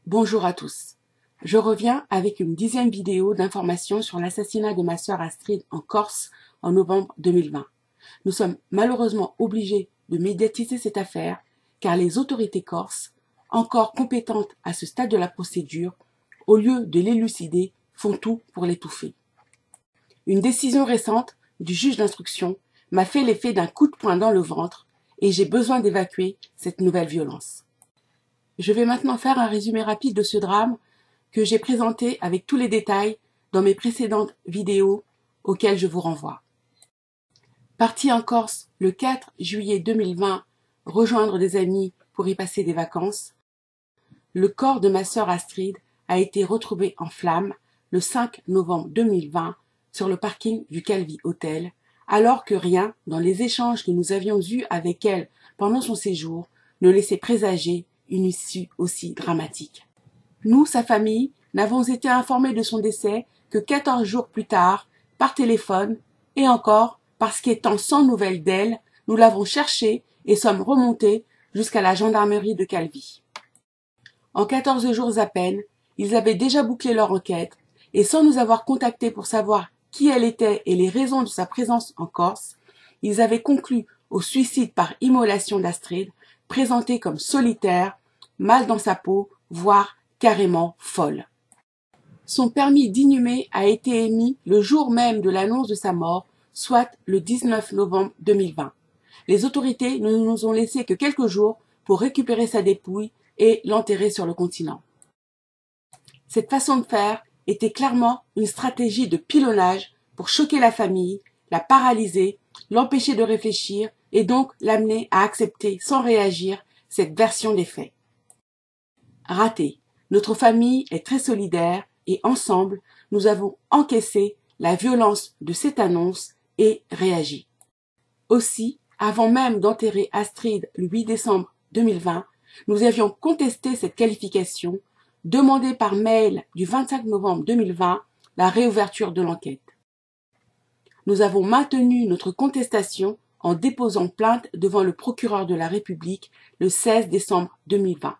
Bonjour à tous. Je reviens avec une 10e vidéo d'information sur l'assassinat de ma sœur Astrid en Corse en novembre 2020. Nous sommes malheureusement obligés de médiatiser cette affaire car les autorités corses, encore compétentes à ce stade de la procédure, au lieu de l'élucider, font tout pour l'étouffer. Une décision récente du juge d'instruction m'a fait l'effet d'un coup de poing dans le ventre et j'ai besoin d'évacuer cette nouvelle violence. Je vais maintenant faire un résumé rapide de ce drame que j'ai présenté avec tous les détails dans mes précédentes vidéos auxquelles je vous renvoie. Partie en Corse le 4 juillet 2020, rejoindre des amis pour y passer des vacances, le corps de ma sœur Astrid a été retrouvé en flammes le 5 novembre 2020 sur le parking du Calvi Hotel, alors que rien dans les échanges que nous avions eus avec elle pendant son séjour ne laissait présager une issue aussi dramatique. Nous, sa famille, n'avons été informés de son décès que 14 jours plus tard, par téléphone, et encore parce qu'étant sans nouvelles d'elle, nous l'avons cherchée et sommes remontés jusqu'à la gendarmerie de Calvi. En 14 jours à peine, ils avaient déjà bouclé leur enquête, et sans nous avoir contactés pour savoir qui elle était et les raisons de sa présence en Corse, ils avaient conclu au suicide par immolation d'Astrid, présentée comme solitaire, mal dans sa peau, voire carrément folle. Son permis d'inhumer a été émis le jour même de l'annonce de sa mort, soit le 19 novembre 2020. Les autorités ne nous ont laissé que quelques jours pour récupérer sa dépouille et l'enterrer sur le continent. Cette façon de faire était clairement une stratégie de pilonnage pour choquer la famille, la paralyser, l'empêcher de réfléchir et donc l'amener à accepter sans réagir cette version des faits. Raté. Notre famille est très solidaire et ensemble, nous avons encaissé la violence de cette annonce et réagi. Aussi, avant même d'enterrer Astrid le 8 décembre 2020, nous avions contesté cette qualification, demandé par mail du 25 novembre 2020 la réouverture de l'enquête. Nous avons maintenu notre contestation en déposant plainte devant le procureur de la République le 16 décembre 2020.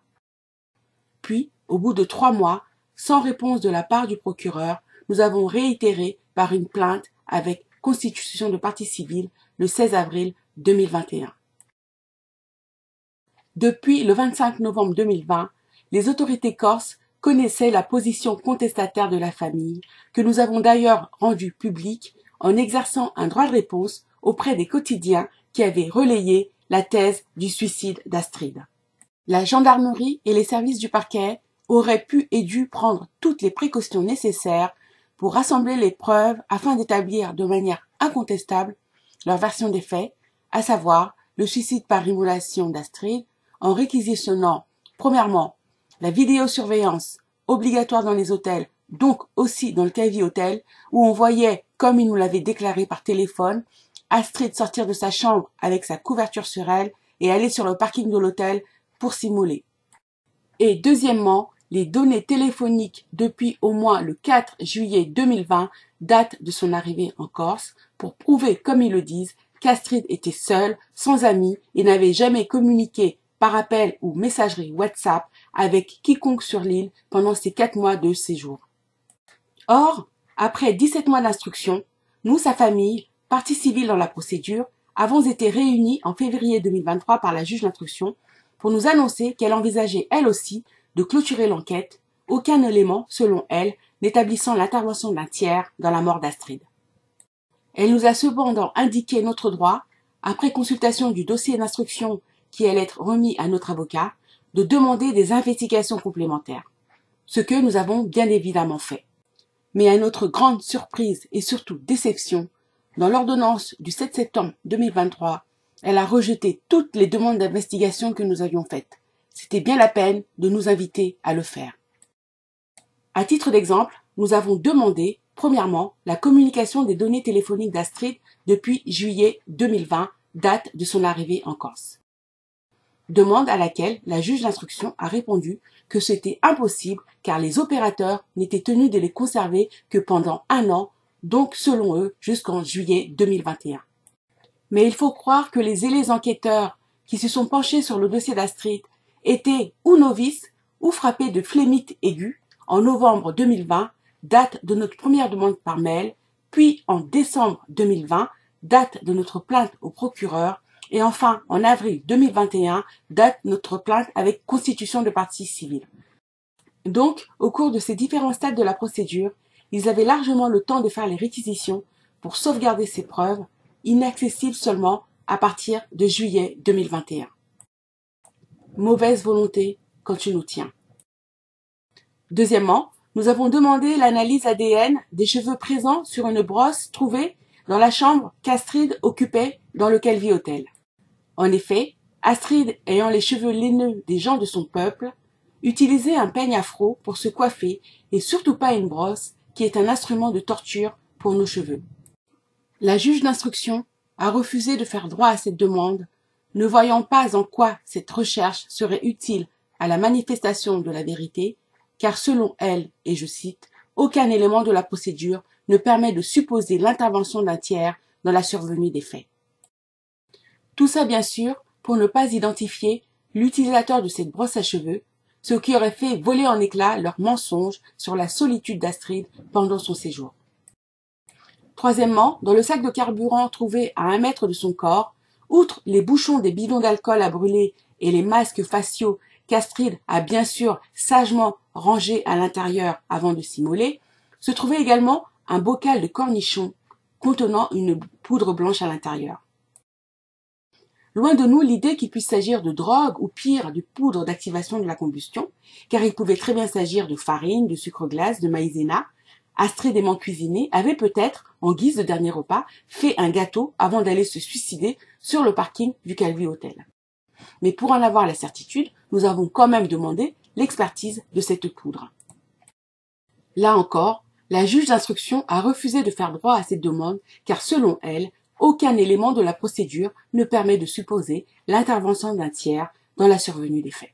Puis, au bout de 3 mois, sans réponse de la part du procureur, nous avons réitéré par une plainte avec constitution de partie civile le 16 avril 2021. Depuis le 25 novembre 2020, les autorités corses connaissaient la position contestataire de la famille, que nous avons d'ailleurs rendue publique en exerçant un droit de réponse auprès des quotidiens qui avaient relayé la thèse du suicide d'Astrid. La gendarmerie et les services du parquet auraient pu et dû prendre toutes les précautions nécessaires pour rassembler les preuves afin d'établir de manière incontestable leur version des faits, à savoir le suicide par immolation d'Astrid, en réquisitionnant, premièrement, la vidéosurveillance obligatoire dans les hôtels, donc aussi dans le Calvi Hotel, où on voyait, comme il nous l'avait déclaré par téléphone, Astrid sortir de sa chambre avec sa couverture sur elle et aller sur le parking de l'hôtel pour s'immoler. Et deuxièmement, les données téléphoniques depuis au moins le 4 juillet 2020, date de son arrivée en Corse, pour prouver, comme ils le disent, qu'Astrid était seule, sans amis et n'avait jamais communiqué par appel ou messagerie WhatsApp avec quiconque sur l'île pendant ces 4 mois de séjour. Or, après 17 mois d'instruction, nous, sa famille, partie civile dans la procédure, avons été réunis en février 2023 par la juge d'instruction pour nous annoncer qu'elle envisageait elle aussi de clôturer l'enquête, aucun élément, selon elle, n'établissant l'intervention d'un tiers dans la mort d'Astrid. Elle nous a cependant indiqué notre droit, après consultation du dossier d'instruction qui allait être remis à notre avocat, de demander des investigations complémentaires, ce que nous avons bien évidemment fait. Mais à notre grande surprise et surtout déception, dans l'ordonnance du 7 septembre 2023, elle a rejeté toutes les demandes d'investigation que nous avions faites. C'était bien la peine de nous inviter à le faire. À titre d'exemple, nous avons demandé, premièrement, la communication des données téléphoniques d'Astrid depuis juillet 2020, date de son arrivée en Corse. Demande à laquelle la juge d'instruction a répondu que c'était impossible car les opérateurs n'étaient tenus de les conserver que pendant 1 an, donc selon eux jusqu'en juillet 2021. Mais il faut croire que les zélés enquêteurs qui se sont penchés sur le dossier d'Astrid étaient ou novices ou frappé de phlémite aiguë en novembre 2020, date de notre première demande par mail, puis en décembre 2020, date de notre plainte au procureur, et enfin en avril 2021, date de notre plainte avec constitution de partie civile. Donc, au cours de ces différents stades de la procédure, ils avaient largement le temps de faire les réquisitions pour sauvegarder ces preuves, inaccessibles seulement à partir de juillet 2021. Mauvaise volonté quand tu nous tiens. Deuxièmement, nous avons demandé l'analyse ADN des cheveux présents sur une brosse trouvée dans la chambre qu'Astrid occupait dans le Calvi Hotel. En effet, Astrid, ayant les cheveux laineux des gens de son peuple, utilisait un peigne afro pour se coiffer et surtout pas une brosse qui est un instrument de torture pour nos cheveux. La juge d'instruction a refusé de faire droit à cette demande, ne voyant pas en quoi cette recherche serait utile à la manifestation de la vérité, car selon elle, et je cite, « aucun élément de la procédure ne permet de supposer l'intervention d'un tiers dans la survenue des faits. » Tout ça bien sûr pour ne pas identifier l'utilisateur de cette brosse à cheveux, ce qui aurait fait voler en éclats leurs mensonges sur la solitude d'Astrid pendant son séjour. Troisièmement, dans le sac de carburant trouvé à 1 mètre de son corps, outre les bouchons des bidons d'alcool à brûler et les masques faciaux qu'Astrid a bien sûr sagement rangés à l'intérieur avant de s'immoler, se trouvait également un bocal de cornichons contenant une poudre blanche à l'intérieur. Loin de nous l'idée qu'il puisse s'agir de drogue ou pire de poudre d'activation de la combustion, car il pouvait très bien s'agir de farine, de sucre glace, de maïzena. Astrid aimant cuisiner avait peut-être, en guise de dernier repas, fait un gâteau avant d'aller se suicider sur le parking du Calvi Hotel. Mais pour en avoir la certitude, nous avons quand même demandé l'expertise de cette poudre. Là encore, la juge d'instruction a refusé de faire droit à cette demande, car selon elle, aucun élément de la procédure ne permet de supposer l'intervention d'un tiers dans la survenue des faits.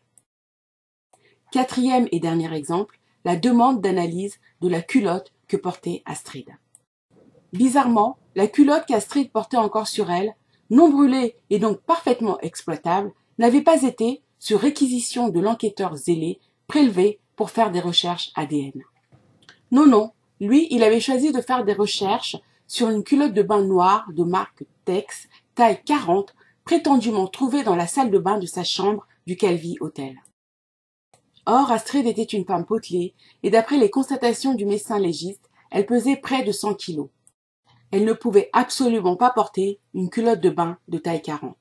Quatrième et dernier exemple, la demande d'analyse de la culotte que portait Astrid. Bizarrement, la culotte qu'Astrid portait encore sur elle, non brûlée et donc parfaitement exploitable, n'avait pas été, sur réquisition de l'enquêteur zélé, prélevée pour faire des recherches ADN. Non, lui, il avait choisi de faire des recherches sur une culotte de bain noire de marque Tex, taille 40, prétendument trouvée dans la salle de bain de sa chambre du Calvi Hotel. Or, Astrid était une femme potelée, et d'après les constatations du médecin légiste, elle pesait près de 100 kilos. Elle ne pouvait absolument pas porter une culotte de bain de taille 40.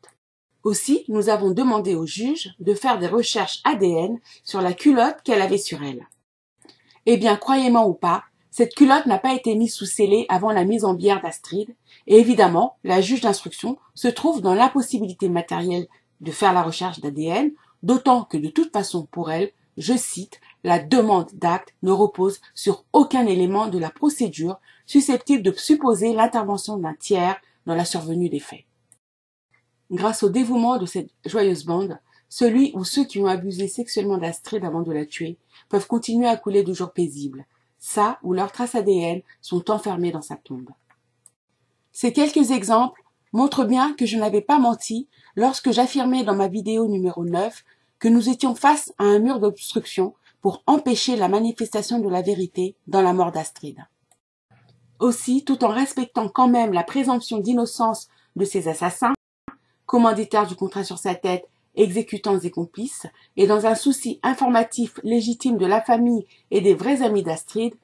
Aussi, nous avons demandé au juge de faire des recherches ADN sur la culotte qu'elle avait sur elle. Eh bien, croyez-moi ou pas, cette culotte n'a pas été mise sous scellé avant la mise en bière d'Astrid, et évidemment, la juge d'instruction se trouve dans l'impossibilité matérielle de faire la recherche d'ADN, d'autant que de toute façon pour elle, je cite, la demande d'acte ne repose sur aucun élément de la procédure susceptible de supposer l'intervention d'un tiers dans la survenue des faits. Grâce au dévouement de cette joyeuse bande, celui ou ceux qui ont abusé sexuellement d'Astrid avant de la tuer peuvent continuer à couler de jours paisibles, ça ou leurs traces ADN sont enfermées dans sa tombe. Ces quelques exemples montrent bien que je n'avais pas menti lorsque j'affirmais dans ma vidéo numéro 9 que nous étions face à un mur d'obstruction pour empêcher la manifestation de la vérité dans la mort d'Astrid. Aussi, tout en respectant quand même la présomption d'innocence de ces assassins, commanditaires du contrat sur sa tête, exécutants et complices, et dans un souci informatif légitime de la famille et des vrais amis d'Astrid,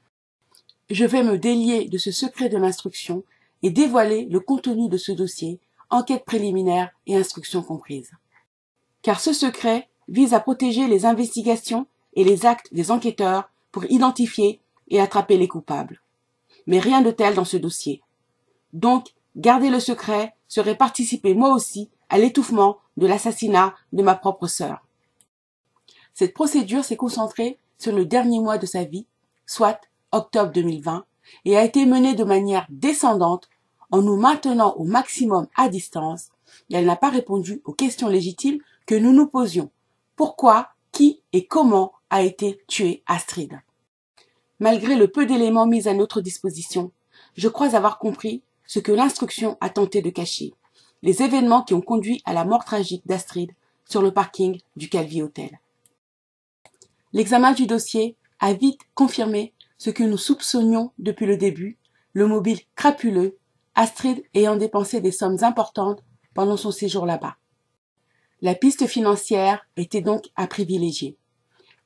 je vais me délier de ce secret de l'instruction et dévoiler le contenu de ce dossier, enquête préliminaire et instruction comprise. Car ce secret vise à protéger les investigations et les actes des enquêteurs pour identifier et attraper les coupables. Mais rien de tel dans ce dossier. Donc, garder le secret serait participer moi aussi à l'étouffement de l'assassinat de ma propre sœur. Cette procédure s'est concentrée sur le dernier mois de sa vie, soit octobre 2020, et a été menée de manière descendante en nous maintenant au maximum à distance, et elle n'a pas répondu aux questions légitimes que nous nous posions. Pourquoi, qui et comment a été tuée Astrid? Malgré le peu d'éléments mis à notre disposition, je crois avoir compris ce que l'instruction a tenté de cacher, les événements qui ont conduit à la mort tragique d'Astrid sur le parking du Calvi Hotel. L'examen du dossier a vite confirmé ce que nous soupçonnions depuis le début, le mobile crapuleux, Astrid ayant dépensé des sommes importantes pendant son séjour là-bas. La piste financière était donc à privilégier.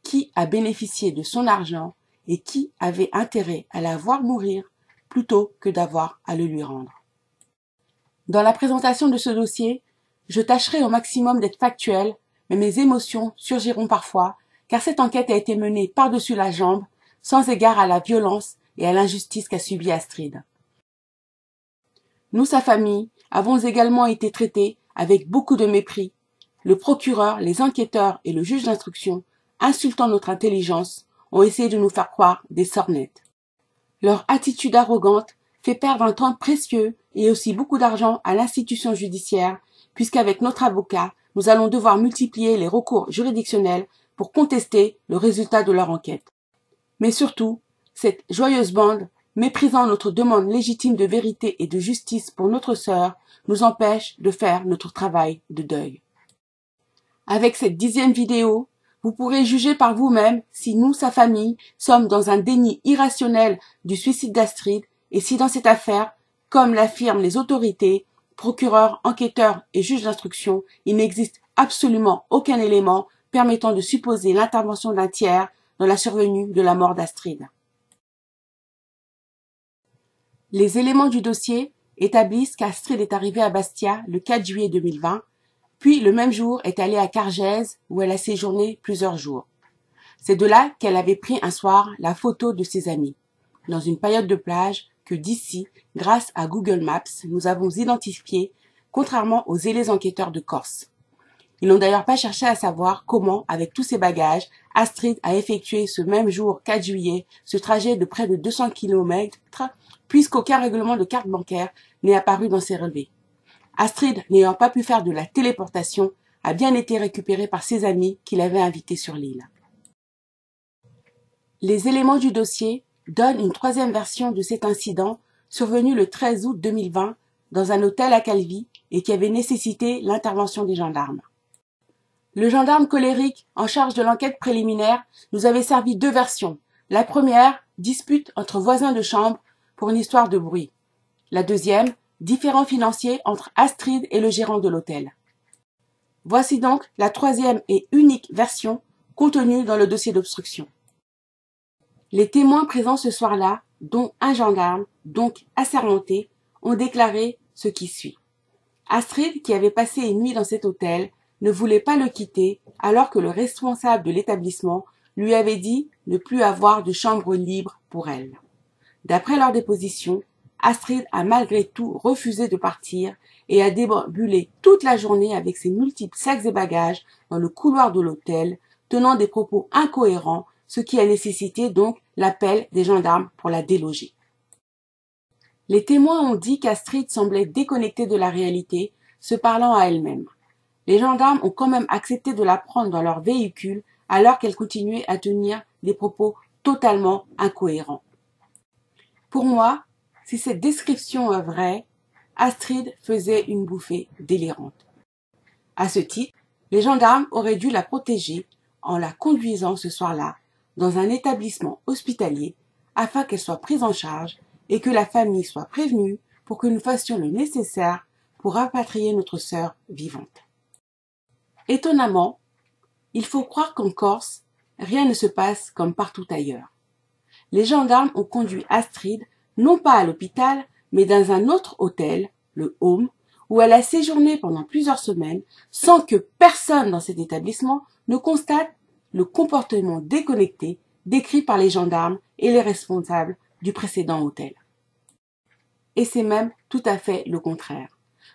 Qui a bénéficié de son argent et qui avait intérêt à la voir mourir plutôt que d'avoir à le lui rendre. Dans la présentation de ce dossier, je tâcherai au maximum d'être factuel, mais mes émotions surgiront parfois, car cette enquête a été menée par-dessus la jambe, sans égard à la violence et à l'injustice qu'a subie Astrid. Nous, sa famille, avons également été traités avec beaucoup de mépris. Le procureur, les enquêteurs et le juge d'instruction, insultant notre intelligence, ont essayé de nous faire croire des sornettes. Leur attitude arrogante fait perdre un temps précieux et aussi beaucoup d'argent à l'institution judiciaire, puisqu'avec notre avocat, nous allons devoir multiplier les recours juridictionnels pour contester le résultat de leur enquête. Mais surtout, cette joyeuse bande, méprisant notre demande légitime de vérité et de justice pour notre sœur, nous empêche de faire notre travail de deuil. Avec cette 10e vidéo, vous pourrez juger par vous-même si nous, sa famille, sommes dans un déni irrationnel du suicide d'Astrid et si dans cette affaire, comme l'affirment les autorités, procureurs, enquêteurs et juges d'instruction, il n'existe absolument aucun élément permettant de supposer l'intervention d'un tiers dans la survenue de la mort d'Astrid. Les éléments du dossier établissent qu'Astrid est arrivée à Bastia le 4 juillet 2020, puis le même jour est allée à Cargèse où elle a séjourné plusieurs jours. C'est de là qu'elle avait pris un soir la photo de ses amis, dans une période de plage que d'ici, grâce à Google Maps, nous avons identifiée, contrairement aux zélés enquêteurs de Corse. Ils n'ont d'ailleurs pas cherché à savoir comment, avec tous ses bagages, Astrid a effectué ce même jour 4 juillet ce trajet de près de 200 km, puisqu'aucun règlement de carte bancaire n'est apparu dans ses relevés. Astrid, n'ayant pas pu faire de la téléportation, a bien été récupérée par ses amis qui l'avaient invitée sur l'île. Les éléments du dossier donnent une 3e version de cet incident survenu le 13 août 2020 dans un hôtel à Calvi et qui avait nécessité l'intervention des gendarmes. Le gendarme colérique en charge de l'enquête préliminaire nous avait servi 2 versions. La première, dispute entre voisins de chambre pour une histoire de bruit. La deuxième, différends financiers entre Astrid et le gérant de l'hôtel. Voici donc la 3e et unique version contenue dans le dossier d'obstruction. Les témoins présents ce soir-là, dont un gendarme, donc assermenté, ont déclaré ce qui suit. Astrid, qui avait passé une nuit dans cet hôtel, ne voulait pas le quitter alors que le responsable de l'établissement lui avait dit ne plus avoir de chambre libre pour elle. D'après leur déposition, Astrid a malgré tout refusé de partir et a déambulé toute la journée avec ses multiples sacs et bagages dans le couloir de l'hôtel, tenant des propos incohérents, ce qui a nécessité donc l'appel des gendarmes pour la déloger. Les témoins ont dit qu'Astrid semblait déconnectée de la réalité, se parlant à elle-même. Les gendarmes ont quand même accepté de la prendre dans leur véhicule alors qu'elle continuait à tenir des propos totalement incohérents. Pour moi, si cette description est vraie, Astrid faisait une bouffée délirante. À ce titre, les gendarmes auraient dû la protéger en la conduisant ce soir-là dans un établissement hospitalier afin qu'elle soit prise en charge et que la famille soit prévenue pour que nous fassions le nécessaire pour rapatrier notre sœur vivante. Étonnamment, il faut croire qu'en Corse, rien ne se passe comme partout ailleurs. Les gendarmes ont conduit Astrid non pas à l'hôpital, mais dans un autre hôtel, le Home, où elle a séjourné pendant plusieurs semaines sans que personne dans cet établissement ne constate le comportement déconnecté décrit par les gendarmes et les responsables du précédent hôtel. Et c'est même tout à fait le contraire.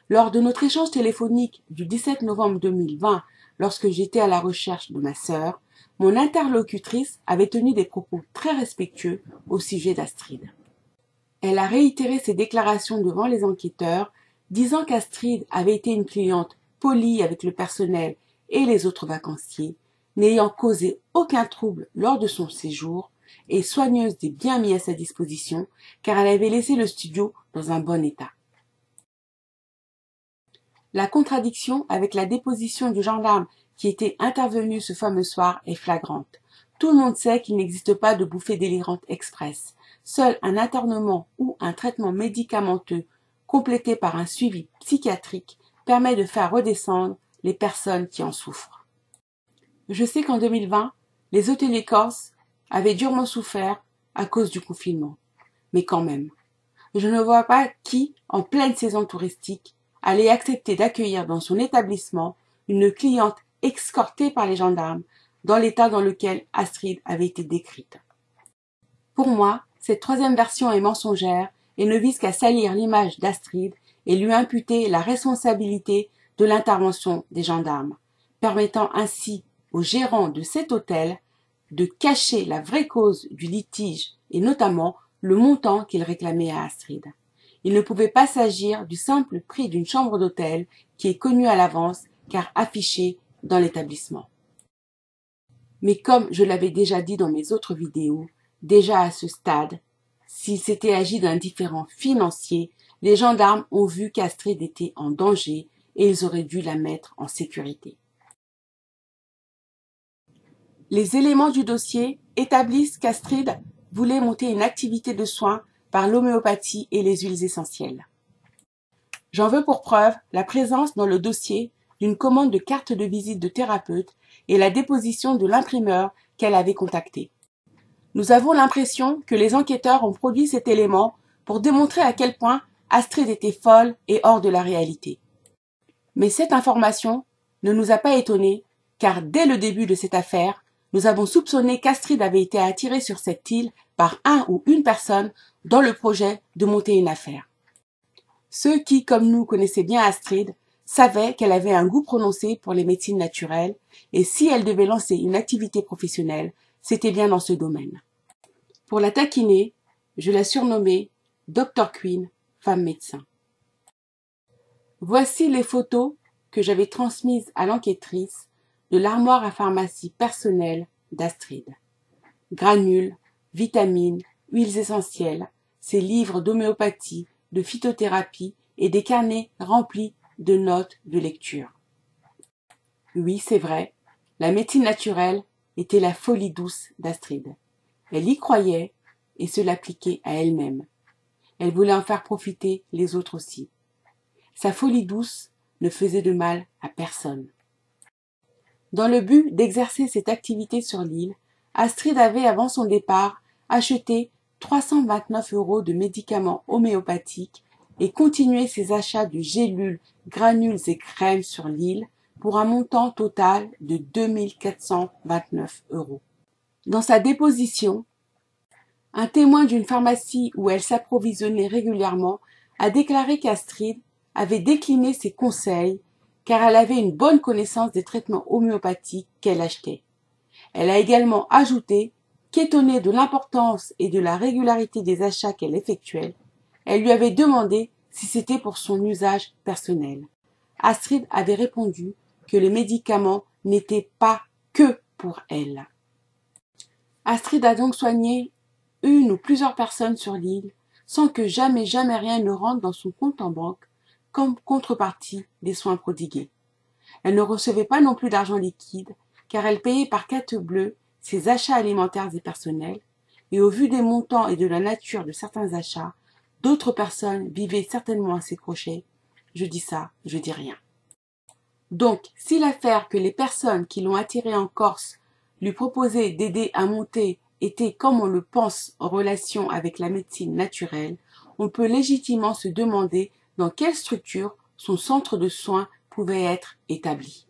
Lors de notre échange téléphonique du 17 novembre 2020, lorsque j'étais à la recherche de ma sœur, mon interlocutrice avait tenu des propos très respectueux au sujet d'Astrid. Elle a réitéré ses déclarations devant les enquêteurs, disant qu'Astrid avait été une cliente polie avec le personnel et les autres vacanciers, n'ayant causé aucun trouble lors de son séjour et soigneuse des biens mis à sa disposition, car elle avait laissé le studio dans un bon état. La contradiction avec la déposition du gendarme qui était intervenu ce fameux soir est flagrante. Tout le monde sait qu'il n'existe pas de bouffée délirante express. Seul un internement ou un traitement médicamenteux complété par un suivi psychiatrique permet de faire redescendre les personnes qui en souffrent. Je sais qu'en 2020, les hôteliers corses avaient durement souffert à cause du confinement. Mais quand même, je ne vois pas qui, en pleine saison touristique, allait accepter d'accueillir dans son établissement une cliente escortée par les gendarmes dans l'état dans lequel Astrid avait été décrite. Pour moi, cette troisième version est mensongère et ne vise qu'à salir l'image d'Astrid et lui imputer la responsabilité de l'intervention des gendarmes, permettant ainsi au gérant de cet hôtel de cacher la vraie cause du litige et notamment le montant qu'il réclamait à Astrid. Il ne pouvait pas s'agir du simple prix d'une chambre d'hôtel qui est connu à l'avance car affiché dans l'établissement. Mais comme je l'avais déjà dit dans mes autres vidéos, déjà à ce stade, s'il s'était agi d'un différend financier, les gendarmes ont vu qu'Astrid était en danger et ils auraient dû la mettre en sécurité. Les éléments du dossier établissent qu'Astrid voulait monter une activité de soins par l'homéopathie et les huiles essentielles. J'en veux pour preuve la présence dans le dossier d'une commande de carte de visite de thérapeute et la déposition de l'imprimeur qu'elle avait contacté. Nous avons l'impression que les enquêteurs ont produit cet élément pour démontrer à quel point Astrid était folle et hors de la réalité. Mais cette information ne nous a pas étonnés, car dès le début de cette affaire, nous avons soupçonné qu'Astrid avait été attirée sur cette île par un ou une personne dans le projet de monter une affaire. Ceux qui, comme nous, connaissaient bien Astrid, savaient qu'elle avait un goût prononcé pour les médecines naturelles, et si elle devait lancer une activité professionnelle, c'était bien dans ce domaine. Pour la taquiner, je la surnommais Dr Queen, femme médecin. Voici les photos que j'avais transmises à l'enquêtrice de l'armoire à pharmacie personnelle d'Astrid. Granules, vitamines, huiles essentielles, ses livres d'homéopathie, de phytothérapie et des carnets remplis de notes de lecture. Oui, c'est vrai, la médecine naturelle était la folie douce d'Astrid. Elle y croyait et se l'appliquait à elle-même. Elle voulait en faire profiter les autres aussi. Sa folie douce ne faisait de mal à personne. Dans le but d'exercer cette activité sur l'île, Astrid avait, avant son départ, acheté 329 € de médicaments homéopathiques et continué ses achats de gélules, granules et crèmes sur l'île pour un montant total de 2 429 €. Dans sa déposition, un témoin d'une pharmacie où elle s'approvisionnait régulièrement a déclaré qu'Astrid avait décliné ses conseils car elle avait une bonne connaissance des traitements homéopathiques qu'elle achetait. Elle a également ajouté qu'étonnée de l'importance et de la régularité des achats qu'elle effectuait, elle lui avait demandé si c'était pour son usage personnel. Astrid avait répondu que les médicaments n'étaient pas que pour elle. Astrid a donc soigné une ou plusieurs personnes sur l'île sans que jamais rien ne rentre dans son compte en banque comme contrepartie des soins prodigués. Elle ne recevait pas non plus d'argent liquide car elle payait par carte bleue ses achats alimentaires et personnels et au vu des montants et de la nature de certains achats, d'autres personnes vivaient certainement à ses crochets. Je dis ça, je dis rien. Donc, si l'affaire que les personnes qui l'ont attirée en Corse lui proposaient d'aider à monter était, comme on le pense, en relation avec la médecine naturelle, on peut légitimement se demander dans quelle structure son centre de soins pouvait être établi.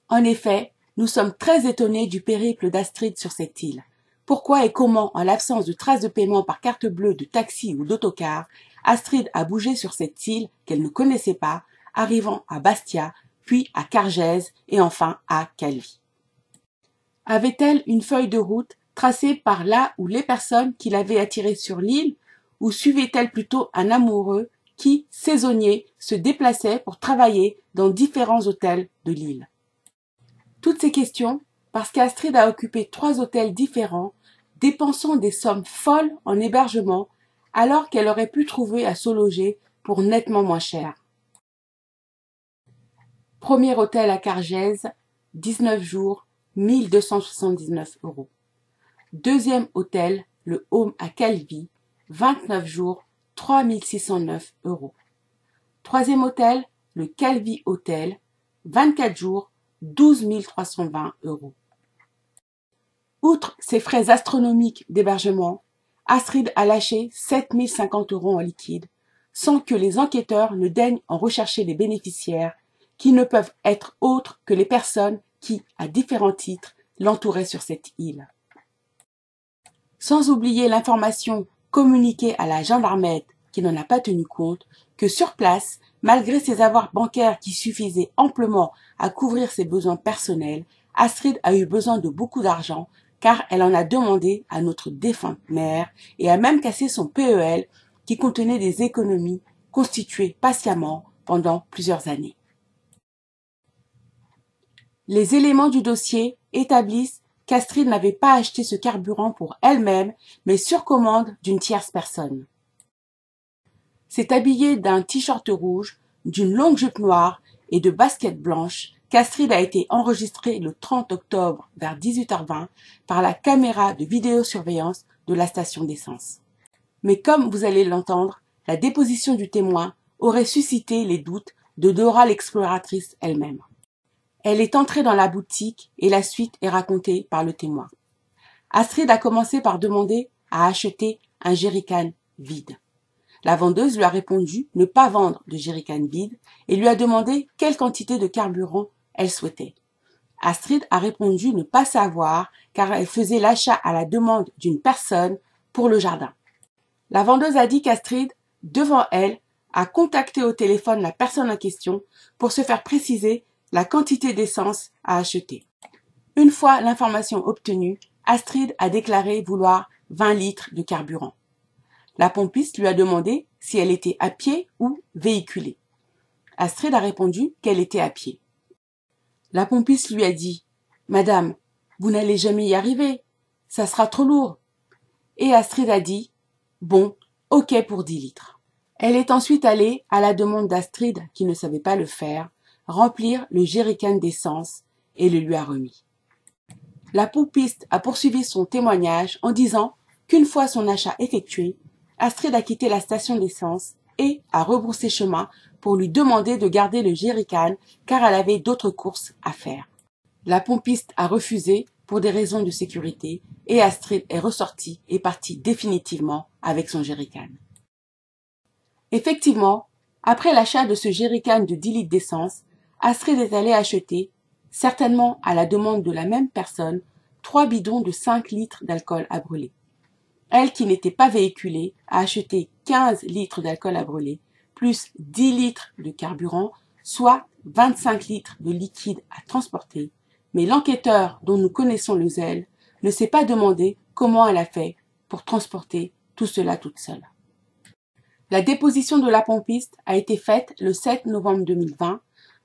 En effet, nous sommes très étonnés du périple d'Astrid sur cette île. Pourquoi et comment, en l'absence de traces de paiement par carte bleue, de taxi ou d'autocar, Astrid a bougé sur cette île qu'elle ne connaissait pas, arrivant à Bastia, puis à Cargèse et enfin à Calvi. Avait-elle une feuille de route tracée par là ou les personnes qui l'avaient attirée sur l'île, ou suivait-elle plutôt un amoureux qui, saisonnier, se déplaçait pour travailler dans différents hôtels de l'île? Toutes ces questions parce qu'Astrid a occupé 3 hôtels différents, dépensant des sommes folles en hébergement, alors qu'elle aurait pu trouver à se loger pour nettement moins cher. Premier hôtel à Cargèse, 19 jours, 1 279 €. Deuxième hôtel, le Home à Calvi, 29 jours, 3 609 €. Troisième hôtel, le Calvi Hotel, 24 jours, 12 320 €. Outre ces frais astronomiques d'hébergement, Astrid a lâché 7 050 € en liquide, sans que les enquêteurs ne daignent en rechercher les bénéficiaires, qui ne peuvent être autres que les personnes qui, à différents titres, l'entouraient sur cette île. Sans oublier l'information communiquée à la gendarmerie qui n'en a pas tenu compte, que sur place, malgré ses avoirs bancaires qui suffisaient amplement à couvrir ses besoins personnels, Astrid a eu besoin de beaucoup d'argent car elle en a demandé à notre défunte mère et a même cassé son PEL qui contenait des économies constituées patiemment pendant plusieurs années. Les éléments du dossier établissent qu'Astrid n'avait pas acheté ce carburant pour elle-même, mais sur commande d'une tierce personne. C'est habillée d'un t-shirt rouge, d'une longue jupe noire et de baskets blanches qu'Astrid a été enregistrée le 30 octobre vers 18h20 par la caméra de vidéosurveillance de la station d'essence. Mais comme vous allez l'entendre, la déposition du témoin aurait suscité les doutes de Dora l'exploratrice elle-même. Elle est entrée dans la boutique et la suite est racontée par le témoin. Astrid a commencé par demander à acheter un jerrycan vide. La vendeuse lui a répondu ne pas vendre de jerrycan vide et lui a demandé quelle quantité de carburant elle souhaitait. Astrid a répondu ne pas savoir car elle faisait l'achat à la demande d'une personne pour le jardin. La vendeuse a dit qu'Astrid, devant elle, a contacté au téléphone la personne en question pour se faire préciser la quantité d'essence à acheter. Une fois l'information obtenue, Astrid a déclaré vouloir 20 litres de carburant. La pompiste lui a demandé si elle était à pied ou véhiculée. Astrid a répondu qu'elle était à pied. La pompiste lui a dit « Madame, vous n'allez jamais y arriver, ça sera trop lourd. » Et Astrid a dit « Bon, ok pour 10 litres. » Elle est ensuite allée, à la demande d'Astrid qui ne savait pas le faire, remplir le jerrycan d'essence et le lui a remis. La pompiste a poursuivi son témoignage en disant qu'une fois son achat effectué, Astrid a quitté la station d'essence et a rebroussé chemin pour lui demander de garder le jerrycan car elle avait d'autres courses à faire. La pompiste a refusé pour des raisons de sécurité et Astrid est ressortie et partie définitivement avec son jerrycan. Effectivement, après l'achat de ce jerrycan de 10 litres d'essence, Astrid est allée acheter, certainement à la demande de la même personne, 3 bidons de 5 litres d'alcool à brûler. Elle, qui n'était pas véhiculée, a acheté 15 litres d'alcool à brûler, plus 10 litres de carburant, soit 25 litres de liquide à transporter. Mais l'enquêteur, dont nous connaissons le zèle, ne s'est pas demandé comment elle a fait pour transporter tout cela toute seule. La déposition de la pompiste a été faite le 7 novembre 2020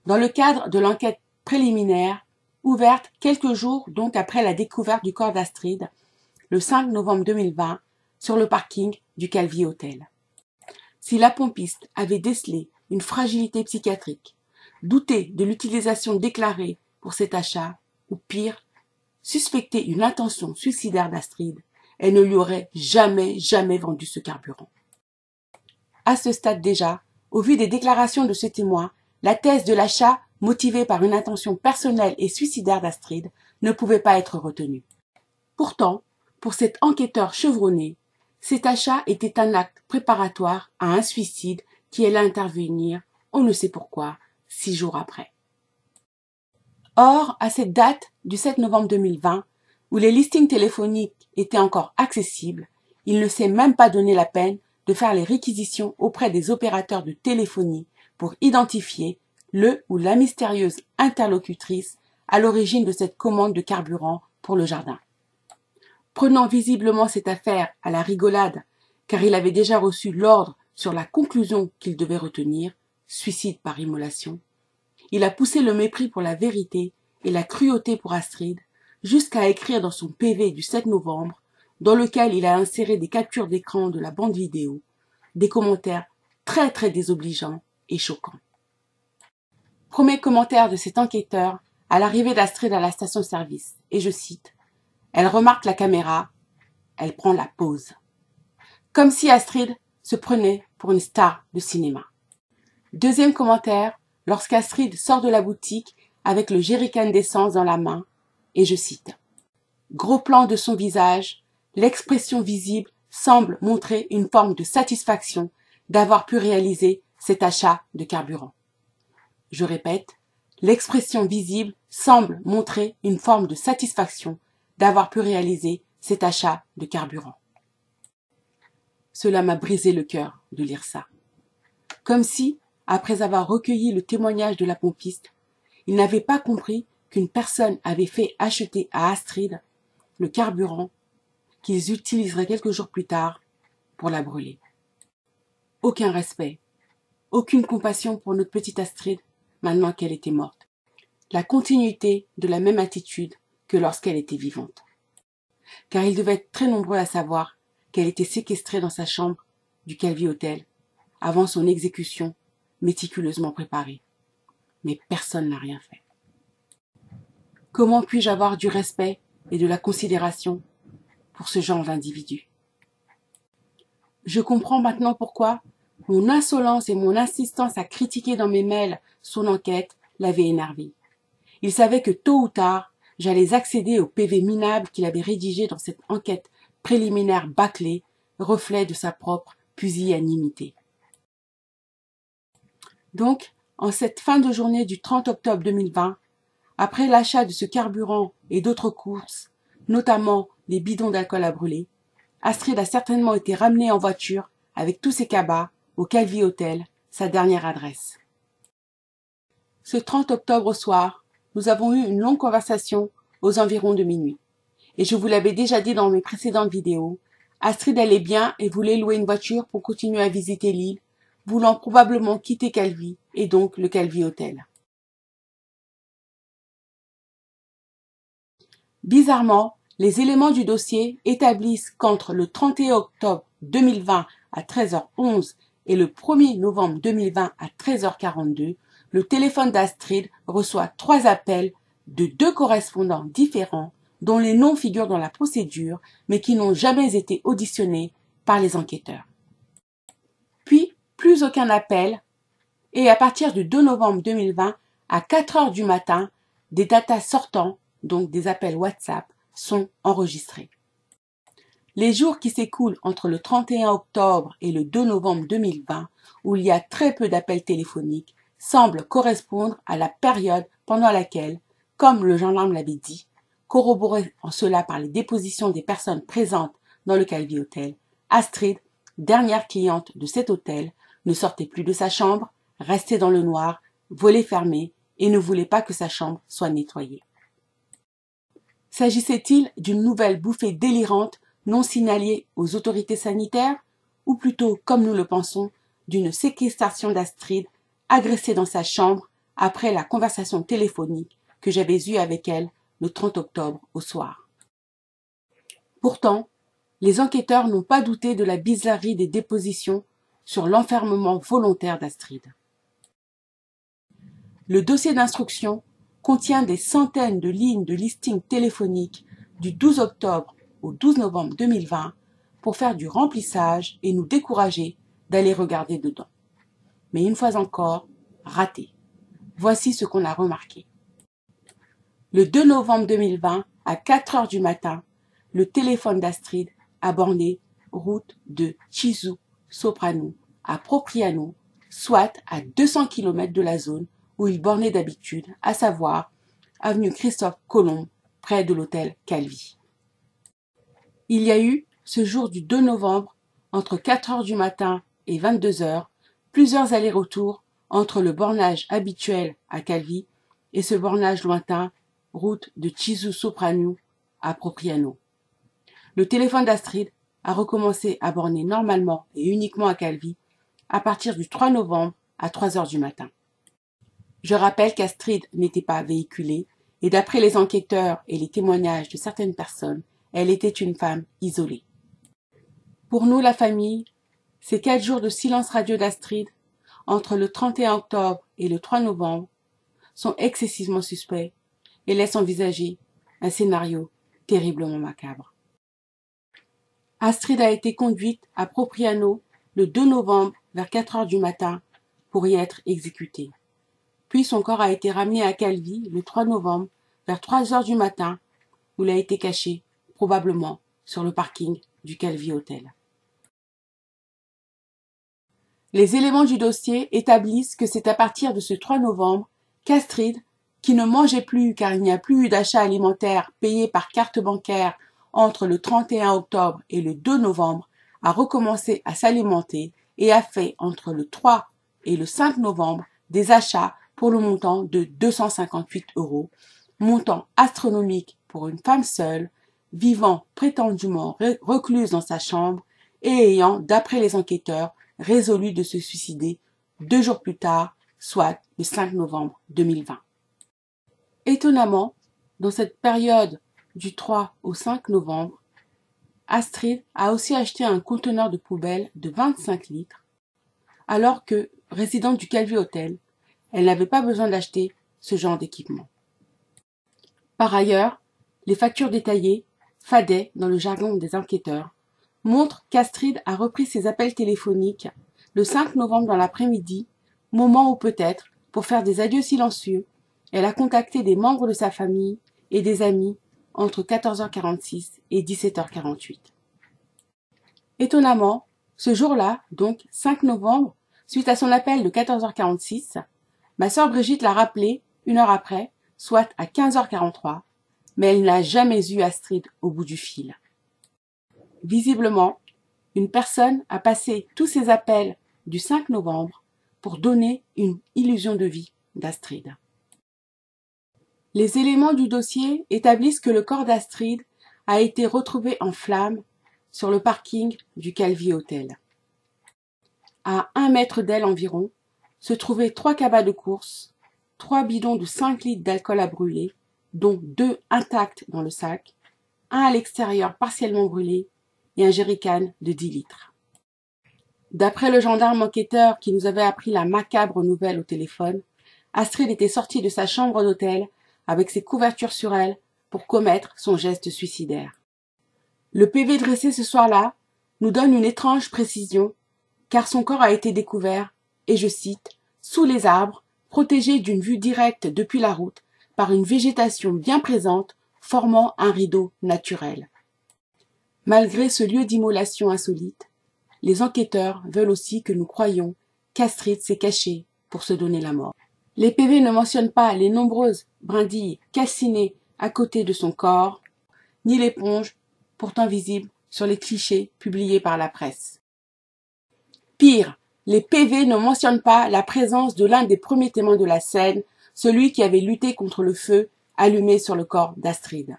dans le cadre de l'enquête préliminaire ouverte quelques jours donc après la découverte du corps d'Astrid le 5 novembre 2020 sur le parking du Calvi Hotel. Si la pompiste avait décelé une fragilité psychiatrique, douté de l'utilisation déclarée pour cet achat, ou pire, suspecté une intention suicidaire d'Astrid, elle ne lui aurait jamais vendu ce carburant. À ce stade déjà, au vu des déclarations de ce témoin, la thèse de l'achat, motivée par une intention personnelle et suicidaire d'Astrid, ne pouvait pas être retenue. Pourtant, pour cet enquêteur chevronné, cet achat était un acte préparatoire à un suicide qui allait intervenir, on ne sait pourquoi, 6 jours après. Or, à cette date du 7 novembre 2020, où les listings téléphoniques étaient encore accessibles, il ne s'est même pas donné la peine de faire les réquisitions auprès des opérateurs de téléphonie pour identifier le ou la mystérieuse interlocutrice à l'origine de cette commande de carburant pour le jardin. Prenant visiblement cette affaire à la rigolade, car il avait déjà reçu l'ordre sur la conclusion qu'il devait retenir, suicide par immolation, il a poussé le mépris pour la vérité et la cruauté pour Astrid, jusqu'à écrire dans son PV du 7 novembre, dans lequel il a inséré des captures d'écran de la bande vidéo, des commentaires très désobligeants et choquants. Premier commentaire de cet enquêteur à l'arrivée d'Astrid à la station-service, et je cite « Elle remarque la caméra elle prend la pause. Comme si Astrid se prenait pour une star de cinéma. Deuxième commentaire, lorsqu'Astrid sort de la boutique avec le jerrycan d'essence dans la main, et je cite. Gros plan de son visage, l'expression visible semble montrer une forme de satisfaction d'avoir pu réaliser cet achat de carburant. Je répète, l'expression visible semble montrer une forme de satisfaction d'avoir pu réaliser cet achat de carburant. Cela m'a brisé le cœur de lire ça. Comme si, après avoir recueilli le témoignage de la pompiste, il n'avait pas compris qu'une personne avait fait acheter à Astrid le carburant qu'ils utiliseraient quelques jours plus tard pour la brûler. Aucun respect, aucune compassion pour notre petite Astrid maintenant qu'elle était morte. La continuité de la même attitude que lorsqu'elle était vivante. Car ils devaient être très nombreux à savoir qu'elle était séquestrée dans sa chambre du Calvi Hotel avant son exécution méticuleusement préparée. Mais personne n'a rien fait. Comment puis-je avoir du respect et de la considération pour ce genre d'individu? Je comprends maintenant pourquoi mon insolence et mon insistance à critiquer dans mes mails son enquête l'avaient énervé. Il savait que tôt ou tard, j'allais accéder au PV minable qu'il avait rédigé dans cette enquête préliminaire bâclée, reflet de sa propre pusillanimité. Donc, en cette fin de journée du 30 octobre 2020, après l'achat de ce carburant et d'autres courses, notamment les bidons d'alcool à brûler, Astrid a certainement été ramenée en voiture avec tous ses cabas au Calvi Hotel, sa dernière adresse. Ce 30 octobre au soir, nous avons eu une longue conversation aux environs de minuit. Et je vous l'avais déjà dit dans mes précédentes vidéos, Astrid allait bien et voulait louer une voiture pour continuer à visiter l'île, voulant probablement quitter Calvi et donc le Calvi Hotel. Bizarrement, les éléments du dossier établissent qu'entre le 31 octobre 2020 à 13h11 et le 1er novembre 2020 à 13h42, le téléphone d'Astrid reçoit 3 appels de 2 correspondants différents dont les noms figurent dans la procédure mais qui n'ont jamais été auditionnés par les enquêteurs. Puis, plus aucun appel et à partir du 2 novembre 2020 à 4h du matin, des datas sortants, donc des appels WhatsApp, sont enregistrés. Les jours qui s'écoulent entre le 31 octobre et le 2 novembre 2020, où il y a très peu d'appels téléphoniques, semblent correspondre à la période pendant laquelle, comme le gendarme l'avait dit, corroboré en cela par les dépositions des personnes présentes dans le Calvi Hotel, Astrid, dernière cliente de cet hôtel, ne sortait plus de sa chambre, restait dans le noir, volet fermé, et ne voulait pas que sa chambre soit nettoyée. S'agissait-il d'une nouvelle bouffée délirante non signalée aux autorités sanitaires, ou plutôt, comme nous le pensons, d'une séquestration d'Astrid agressée dans sa chambre après la conversation téléphonique que j'avais eue avec elle le 30 octobre au soir. Pourtant, les enquêteurs n'ont pas douté de la bizarrerie des dépositions sur l'enfermement volontaire d'Astrid. Le dossier d'instruction contient des centaines de lignes de listing téléphonique du 12 octobre au 12 novembre 2020 pour faire du remplissage et nous décourager d'aller regarder dedans. Mais une fois encore, raté. Voici ce qu'on a remarqué. Le 2 novembre 2020, à 4h du matin, le téléphone d'Astrid a borné route de Chizu-Soprano à Propriano, soit à 200 km de la zone où il bornait d'habitude, à savoir avenue Christophe Colomb, près de l'hôtel Calvi. Il y a eu, ce jour du 2 novembre, entre 4h du matin et 22h, plusieurs allers-retours entre le bornage habituel à Calvi et ce bornage lointain, route de Chizu-Soprano à Propriano. Le téléphone d'Astrid a recommencé à borner normalement et uniquement à Calvi à partir du 3 novembre à 3h du matin. Je rappelle qu'Astrid n'était pas véhiculée et d'après les enquêteurs et les témoignages de certaines personnes, elle était une femme isolée. Pour nous, la famille, ces 4 jours de silence radio d'Astrid, entre le 31 octobre et le 3 novembre, sont excessivement suspects et laissent envisager un scénario terriblement macabre. Astrid a été conduite à Propriano le 2 novembre vers 4 heures du matin pour y être exécutée. Puis son corps a été ramené à Calvi le 3 novembre vers 3 heures du matin où il a été caché, probablement sur le parking du Calvi Hotel. Les éléments du dossier établissent que c'est à partir de ce 3 novembre qu'Astrid, qui ne mangeait plus car il n'y a plus eu d'achat alimentaire payé par carte bancaire entre le 31 octobre et le 2 novembre, a recommencé à s'alimenter et a fait entre le 3 et le 5 novembre des achats pour le montant de 258 €, montant astronomique pour une femme seule, vivant prétendument recluse dans sa chambre et ayant, d'après les enquêteurs, résolu de se suicider 2 jours plus tard, soit le 5 novembre 2020. Étonnamment, dans cette période du 3 au 5 novembre, Astrid a aussi acheté un conteneur de poubelle de 25 litres, alors que, résidente du Calvi Hotel, elle n'avait pas besoin d'acheter ce genre d'équipement. Par ailleurs, les factures détaillées, FADET dans le jargon des enquêteurs, montrent qu'Astrid a repris ses appels téléphoniques le 5 novembre dans l'après-midi, moment où peut-être, pour faire des adieux silencieux, elle a contacté des membres de sa famille et des amis entre 14h46 et 17h48. Étonnamment, ce jour-là, donc 5 novembre, suite à son appel de 14h46, ma sœur Brigitte l'a rappelé 1 heure après, soit à 15h43, mais elle n'a jamais eu Astrid au bout du fil. Visiblement, une personne a passé tous ses appels du 5 novembre pour donner une illusion de vie d'Astrid. Les éléments du dossier établissent que le corps d'Astrid a été retrouvé en flammes sur le parking du Calvi Hotel. À 1 mètre d'elle environ, se trouvaient 3 cabas de course, 3 bidons de 5 litres d'alcool à brûler, dont 2 intacts dans le sac, un à l'extérieur partiellement brûlé et un jerrycan de 10 litres. D'après le gendarme enquêteur qui nous avait appris la macabre nouvelle au téléphone, Astrid était sortie de sa chambre d'hôtel avec ses couvertures sur elle pour commettre son geste suicidaire. Le PV dressé ce soir-là nous donne une étrange précision, car son corps a été découvert, et je cite, « sous les arbres, protégé d'une vue directe depuis la route par une végétation bien présente formant un rideau naturel. » Malgré ce lieu d'immolation insolite, les enquêteurs veulent aussi que nous croyions qu'Astrid s'est cachée pour se donner la mort. Les PV ne mentionnent pas les nombreuses brindilles calcinées à côté de son corps, ni l'éponge, pourtant visible sur les clichés publiés par la presse. Pire, les PV ne mentionnent pas la présence de l'un des premiers témoins de la scène, celui qui avait lutté contre le feu allumé sur le corps d'Astrid.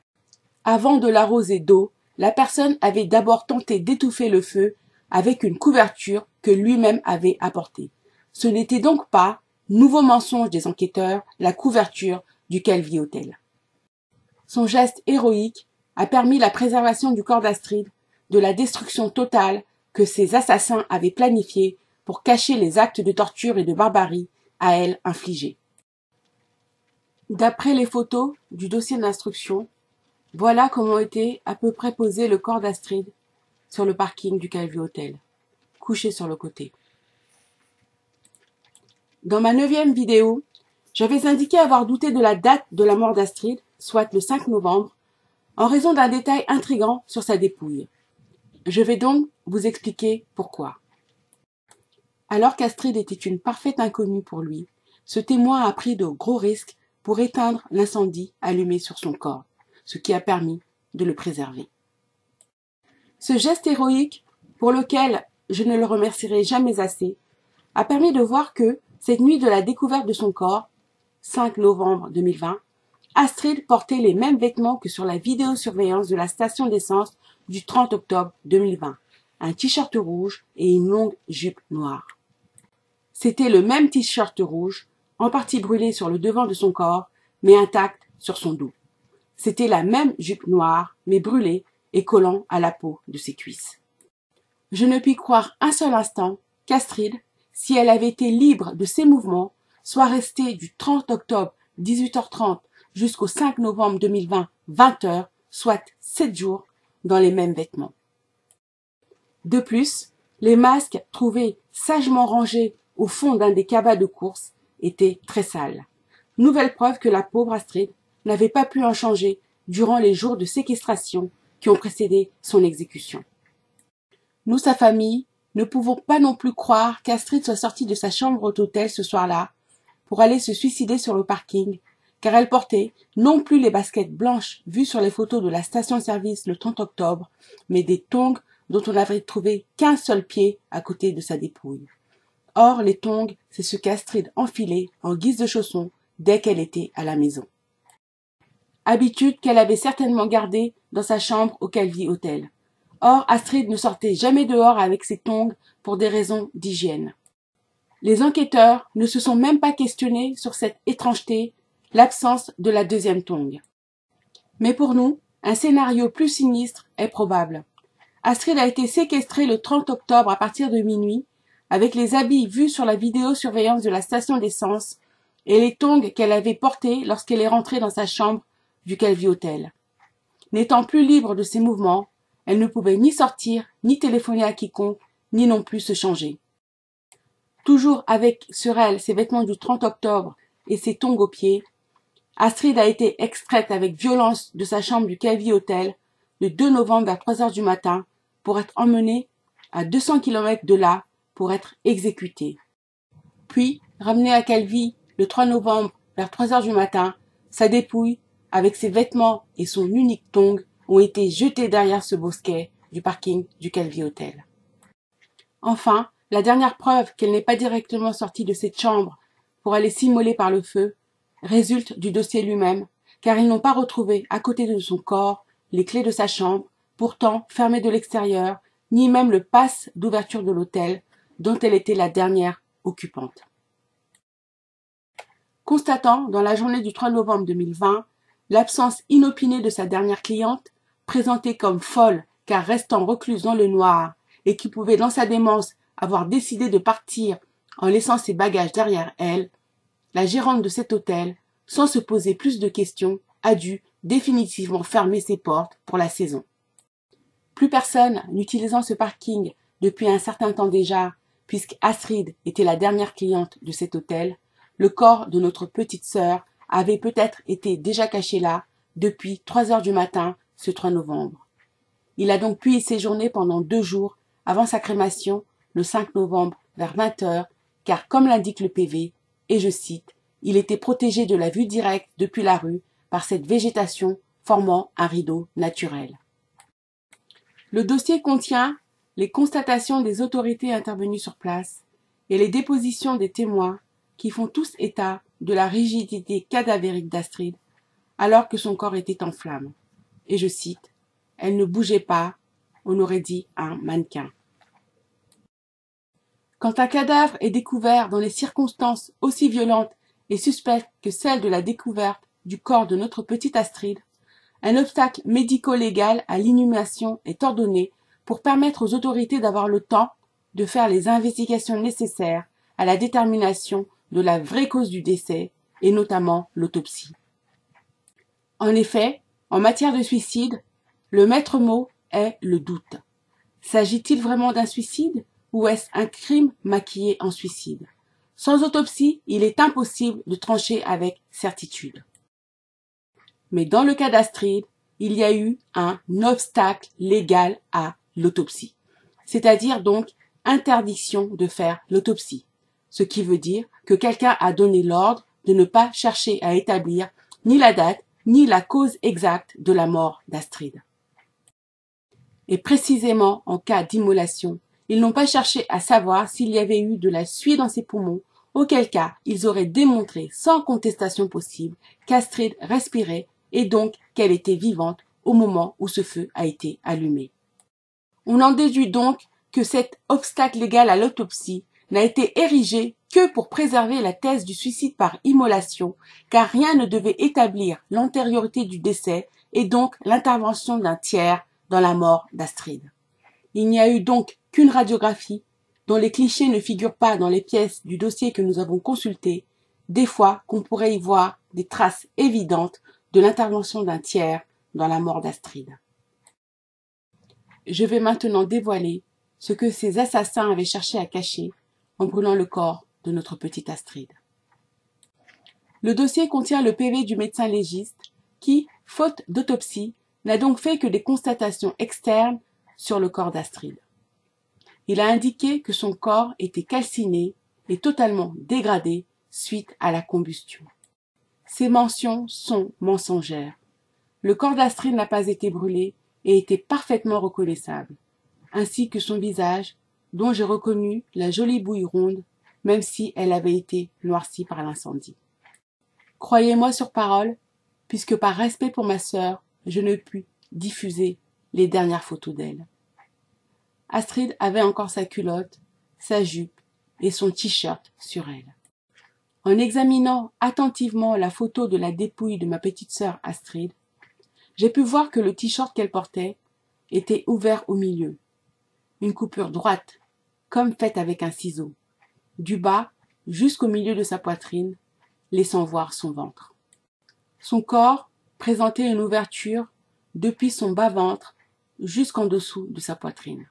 Avant de l'arroser d'eau, la personne avait d'abord tenté d'étouffer le feu avec une couverture que lui-même avait apportée. Ce n'était donc pas, nouveau mensonge des enquêteurs, la couverture du Calvi Hotel. Son geste héroïque a permis la préservation du corps d'Astrid de la destruction totale que ses assassins avaient planifiée pour cacher les actes de torture et de barbarie à elle infligés. D'après les photos du dossier d'instruction, voilà comment était à peu près posé le corps d'Astrid sur le parking du Calvi Hotel, couché sur le côté. Dans ma 9e vidéo, j'avais indiqué avoir douté de la date de la mort d'Astrid, soit le 5 novembre, en raison d'un détail intrigant sur sa dépouille. Je vais donc vous expliquer pourquoi. Alors qu'Astrid était une parfaite inconnue pour lui, ce témoin a pris de gros risques pour éteindre l'incendie allumé sur son corps, ce qui a permis de le préserver. Ce geste héroïque, pour lequel je ne le remercierai jamais assez, a permis de voir que, cette nuit de la découverte de son corps, 5 novembre 2020, Astrid portait les mêmes vêtements que sur la vidéosurveillance de la station d'essence du 30 octobre 2020, un t-shirt rouge et une longue jupe noire. C'était le même t-shirt rouge, en partie brûlé sur le devant de son corps, mais intact sur son dos. C'était la même jupe noire, mais brûlée et collant à la peau de ses cuisses. Je ne puis croire un seul instant qu'Astrid, si elle avait été libre de ses mouvements, soit restée du 30 octobre 18h30 jusqu'au 5 novembre 2020 20h, soit 7 jours, dans les mêmes vêtements. De plus, les masques trouvés sagement rangés au fond d'un des cabas de course étaient très sales. Nouvelle preuve que la pauvre Astrid n'avait pas pu en changer durant les jours de séquestration qui ont précédé son exécution. Nous, sa famille, ne pouvons pas non plus croire qu'Astrid soit sortie de sa chambre d'hôtel ce soir-là pour aller se suicider sur le parking, car elle portait non plus les baskets blanches vues sur les photos de la station-service le 30 octobre, mais des tongs dont on n'avait trouvé qu'un seul pied à côté de sa dépouille. Or, les tongs, c'est ce qu'Astrid enfilait en guise de chaussons dès qu'elle était à la maison. Habitude qu'elle avait certainement gardée dans sa chambre au Calvi Hotel. Or, Astrid ne sortait jamais dehors avec ses tongs pour des raisons d'hygiène. Les enquêteurs ne se sont même pas questionnés sur cette étrangeté, l'absence de la deuxième tongue. Mais pour nous, un scénario plus sinistre est probable. Astrid a été séquestrée le 30 octobre à partir de minuit, avec les habits vus sur la vidéosurveillance de la station d'essence et les tongs qu'elle avait portés lorsqu'elle est rentrée dans sa chambre du Calvi Hotel. N'étant plus libre de ses mouvements, elle ne pouvait ni sortir, ni téléphoner à quiconque, ni non plus se changer. Toujours avec sur elle ses vêtements du 30 octobre et ses tongs aux pieds, Astrid a été extraite avec violence de sa chambre du Calvi Hotel le 2 novembre vers 3 heures du matin pour être emmenée à 200 km de là pour être exécutée. Puis, ramenée à Calvi le 3 novembre vers 3 heures du matin, sa dépouille, avec ses vêtements et son unique tong, ont été jetés derrière ce bosquet du parking du Calvi Hotel. Enfin, la dernière preuve qu'elle n'est pas directement sortie de cette chambre pour aller s'immoler par le feu résulte du dossier lui-même, car ils n'ont pas retrouvé à côté de son corps les clés de sa chambre, pourtant fermée de l'extérieur, ni même le pass d'ouverture de l'hôtel, dont elle était la dernière occupante. Constatant, dans la journée du 3 novembre 2020, l'absence inopinée de sa dernière cliente, présentée comme folle car restant recluse dans le noir et qui pouvait dans sa démence avoir décidé de partir en laissant ses bagages derrière elle, la gérante de cet hôtel, sans se poser plus de questions, a dû définitivement fermer ses portes pour la saison. Plus personne n'utilisant ce parking depuis un certain temps déjà, puisque Astrid était la dernière cliente de cet hôtel, le corps de notre petite sœur avait peut-être été déjà caché là depuis 3 heures du matin ce 3 novembre. Il a donc pu y séjourner pendant 2 jours avant sa crémation le 5 novembre vers 20 heures, car comme l'indique le PV, et je cite, il était protégé de la vue directe depuis la rue par cette végétation formant un rideau naturel. Le dossier contient les constatations des autorités intervenues sur place et les dépositions des témoins qui font tous état de la rigidité cadavérique d'Astrid alors que son corps était en flammes. Et je cite, « Elle ne bougeait pas, on aurait dit un mannequin ». Quand un cadavre est découvert dans des circonstances aussi violentes et suspectes que celles de la découverte du corps de notre petite Astrid, un obstacle médico-légal à l'inhumation est ordonné pour permettre aux autorités d'avoir le temps de faire les investigations nécessaires à la détermination de la vraie cause du décès, et notamment l'autopsie. En effet, en matière de suicide, le maître mot est le doute. S'agit-il vraiment d'un suicide ou est-ce un crime maquillé en suicide? Sans autopsie, il est impossible de trancher avec certitude. Mais dans le cas d'Astrid, il y a eu un obstacle légal à l'autopsie, c'est-à-dire donc interdiction de faire l'autopsie, ce qui veut dire que quelqu'un a donné l'ordre de ne pas chercher à établir ni la date ni la cause exacte de la mort d'Astrid. Et précisément en cas d'immolation, ils n'ont pas cherché à savoir s'il y avait eu de la suie dans ses poumons, auquel cas ils auraient démontré sans contestation possible qu'Astrid respirait et donc qu'elle était vivante au moment où ce feu a été allumé. On en déduit donc que cet obstacle légal à l'autopsie n'a été érigé que pour préserver la thèse du suicide par immolation, car rien ne devait établir l'antériorité du décès et donc l'intervention d'un tiers dans la mort d'Astrid. Il n'y a eu donc qu'une radiographie, dont les clichés ne figurent pas dans les pièces du dossier que nous avons consulté, des fois qu'on pourrait y voir des traces évidentes de l'intervention d'un tiers dans la mort d'Astrid. Je vais maintenant dévoiler ce que ces assassins avaient cherché à cacher en brûlant le corps de notre petite Astrid. Le dossier contient le PV du médecin légiste qui, faute d'autopsie, n'a donc fait que des constatations externes sur le corps d'Astrid. Il a indiqué que son corps était calciné et totalement dégradé suite à la combustion. Ces mentions sont mensongères. Le corps d'Astrid n'a pas été brûlé et était parfaitement reconnaissable, ainsi que son visage, dont j'ai reconnu la jolie bouille ronde, même si elle avait été noircie par l'incendie. Croyez-moi sur parole, puisque par respect pour ma sœur, je ne pus diffuser les dernières photos d'elle. Astrid avait encore sa culotte, sa jupe et son t-shirt sur elle. En examinant attentivement la photo de la dépouille de ma petite sœur Astrid, j'ai pu voir que le t-shirt qu'elle portait était ouvert au milieu, une coupure droite, comme faite avec un ciseau, du bas jusqu'au milieu de sa poitrine, laissant voir son ventre. Son corps présentait une ouverture depuis son bas-ventre jusqu'en dessous de sa poitrine.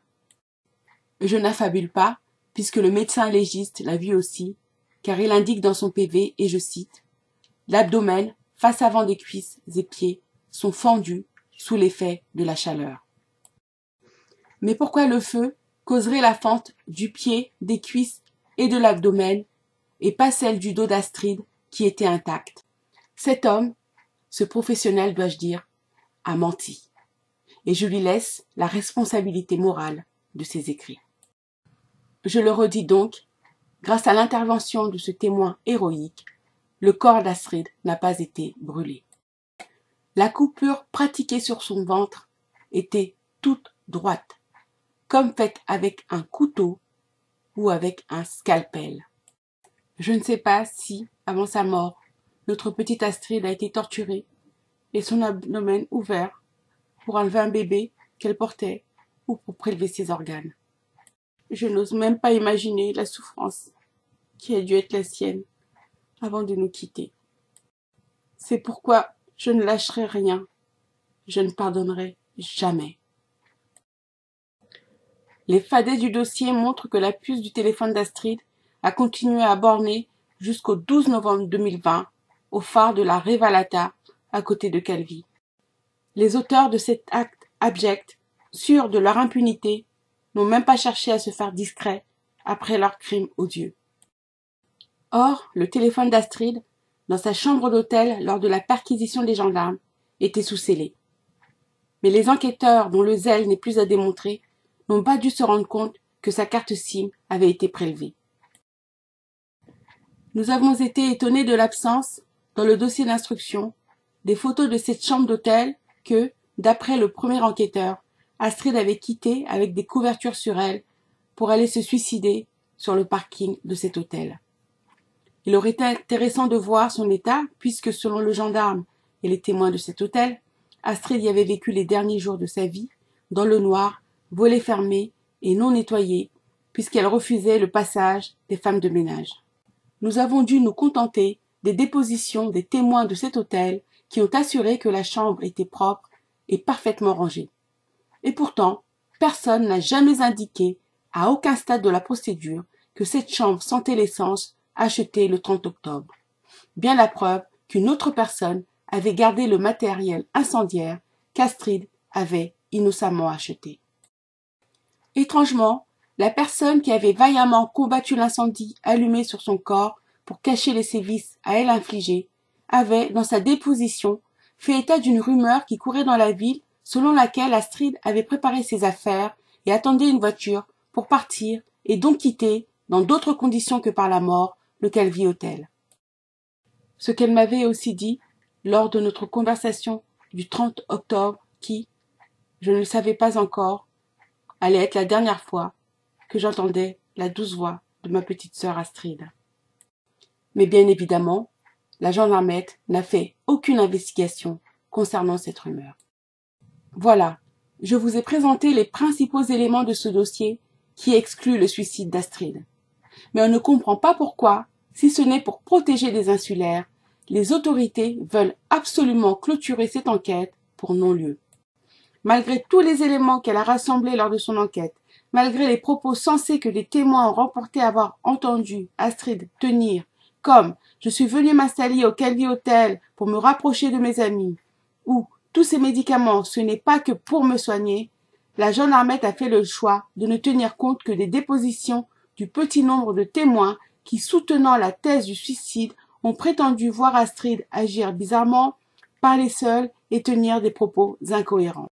Je n'affabule pas, puisque le médecin légiste l'a vu aussi, car il indique dans son PV, et je cite, « L'abdomen, face avant des cuisses et pieds, sont fendus sous l'effet de la chaleur. » Mais pourquoi le feu causerait la fente du pied, des cuisses et de l'abdomen, et pas celle du dos d'Astrid qui était intacte? Cet homme, ce professionnel dois-je dire, a menti, et je lui laisse la responsabilité morale de ses écrits. Je le redis donc, grâce à l'intervention de ce témoin héroïque, le corps d'Astrid n'a pas été brûlé. La coupure pratiquée sur son ventre était toute droite, comme faite avec un couteau ou avec un scalpel. Je ne sais pas si, avant sa mort, notre petite Astrid a été torturée et son abdomen ouvert pour enlever un bébé qu'elle portait ou pour prélever ses organes. Je n'ose même pas imaginer la souffrance qui a dû être la sienne avant de nous quitter. C'est pourquoi je ne lâcherai rien. Je ne pardonnerai jamais. Les fadets du dossier montrent que la puce du téléphone d'Astrid a continué à borner jusqu'au 12 novembre 2020 au phare de la Revalata à côté de Calvi. Les auteurs de cet acte abject, sûrs de leur impunité, n'ont même pas cherché à se faire discrets après leur crime odieux. Or, le téléphone d'Astrid, dans sa chambre d'hôtel lors de la perquisition des gendarmes, était sous scellé. Mais les enquêteurs, dont le zèle n'est plus à démontrer, n'ont pas dû se rendre compte que sa carte SIM avait été prélevée. Nous avons été étonnés de l'absence, dans le dossier d'instruction, des photos de cette chambre d'hôtel que, d'après le premier enquêteur, Astrid avait quittée avec des couvertures sur elle pour aller se suicider sur le parking de cet hôtel. Il aurait été intéressant de voir son état, puisque selon le gendarme et les témoins de cet hôtel, Astrid y avait vécu les derniers jours de sa vie, dans le noir, volets fermés et non nettoyés, puisqu'elle refusait le passage des femmes de ménage. Nous avons dû nous contenter des dépositions des témoins de cet hôtel qui ont assuré que la chambre était propre et parfaitement rangée. Et pourtant, personne n'a jamais indiqué, à aucun stade de la procédure, que cette chambre sentait l'essence achetée le 30 octobre. Bien la preuve qu'une autre personne avait gardé le matériel incendiaire qu'Astrid avait innocemment acheté. Étrangement, la personne qui avait vaillamment combattu l'incendie allumé sur son corps pour cacher les sévices à elle infligés avait, dans sa déposition, fait état d'une rumeur qui courait dans la ville selon laquelle Astrid avait préparé ses affaires et attendait une voiture pour partir et donc quitter, dans d'autres conditions que par la mort, le Calvi Hotel. Ce qu'elle m'avait aussi dit lors de notre conversation du 30 octobre qui, je ne le savais pas encore, allait être la dernière fois que j'entendais la douce voix de ma petite sœur Astrid. Mais bien évidemment, la gendarmette n'a fait aucune investigation concernant cette rumeur. Voilà, je vous ai présenté les principaux éléments de ce dossier qui excluent le suicide d'Astrid. Mais on ne comprend pas pourquoi, si ce n'est pour protéger les insulaires, les autorités veulent absolument clôturer cette enquête pour non-lieu. Malgré tous les éléments qu'elle a rassemblés lors de son enquête, malgré les propos sensés que les témoins ont rapporté avoir entendu Astrid tenir, comme « je suis venue m'installer au Calvi Hotel pour me rapprocher de mes amis » ou « tous ces médicaments, ce n'est pas que pour me soigner », la gendarmerie a fait le choix de ne tenir compte que des dépositions du petit nombre de témoins qui, soutenant la thèse du suicide, ont prétendu voir Astrid agir bizarrement, parler seule et tenir des propos incohérents.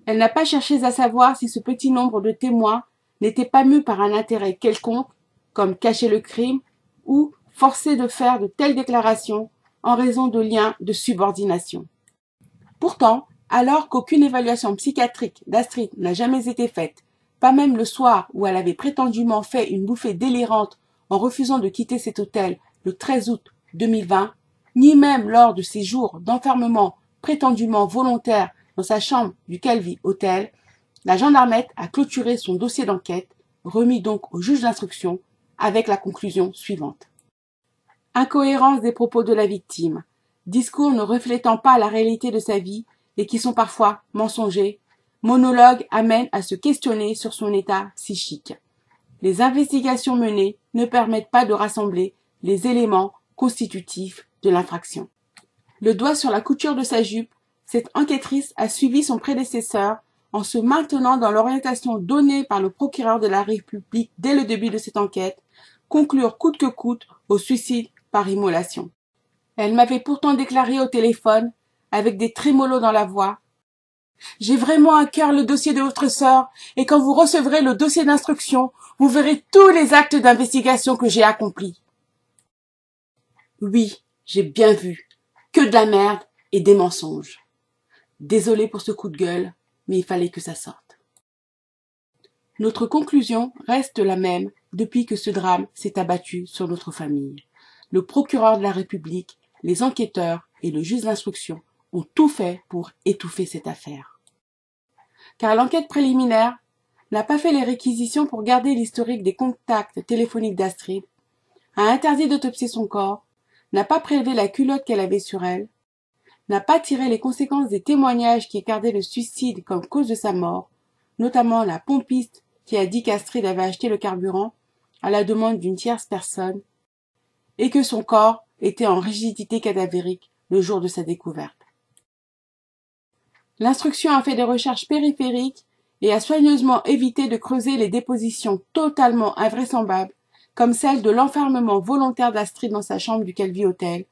Elle n'a pas cherché à savoir si ce petit nombre de témoins n'était pas mus par un intérêt quelconque, comme cacher le crime, ou forcés de faire de telles déclarations en raison de liens de subordination. Pourtant, alors qu'aucune évaluation psychiatrique d'Astrid n'a jamais été faite, pas même le soir où elle avait prétendument fait une bouffée délirante en refusant de quitter cet hôtel le 13 août 2020, ni même lors de ses jours d'enfermement prétendument volontaire dans sa chambre du Calvi Hotel, la gendarmerie a clôturé son dossier d'enquête, remis donc au juge d'instruction, avec la conclusion suivante. Incohérence des propos de la victime, discours ne reflétant pas la réalité de sa vie et qui sont parfois mensongers, monologues amènent à se questionner sur son état psychique. Les investigations menées ne permettent pas de rassembler les éléments constitutifs de l'infraction. Le doigt sur la couture de sa jupe, cette enquêtrice a suivi son prédécesseur en se maintenant dans l'orientation donnée par le procureur de la République dès le début de cette enquête, conclure coûte que coûte au suicide par immolation. Elle m'avait pourtant déclaré au téléphone, avec des trémolos dans la voix, « J'ai vraiment à cœur le dossier de votre sœur, et quand vous recevrez le dossier d'instruction, vous verrez tous les actes d'investigation que j'ai accomplis. » Oui, j'ai bien vu, que de la merde et des mensonges. Désolée pour ce coup de gueule, mais il fallait que ça sorte. Notre conclusion reste la même depuis que ce drame s'est abattu sur notre famille. Le procureur de la République, les enquêteurs et le juge d'instruction ont tout fait pour étouffer cette affaire. Car l'enquête préliminaire n'a pas fait les réquisitions pour garder l'historique des contacts téléphoniques d'Astrid, a interdit d'autopsier son corps, n'a pas prélevé la culotte qu'elle avait sur elle, n'a pas tiré les conséquences des témoignages qui écartaient le suicide comme cause de sa mort, notamment la pompiste qui a dit qu'Astrid avait acheté le carburant à la demande d'une tierce personne et que son corps était en rigidité cadavérique le jour de sa découverte. L'instruction a fait des recherches périphériques et a soigneusement évité de creuser les dépositions totalement invraisemblables, comme celle de l'enfermement volontaire d'Astrid dans sa chambre du Calvi Hotel,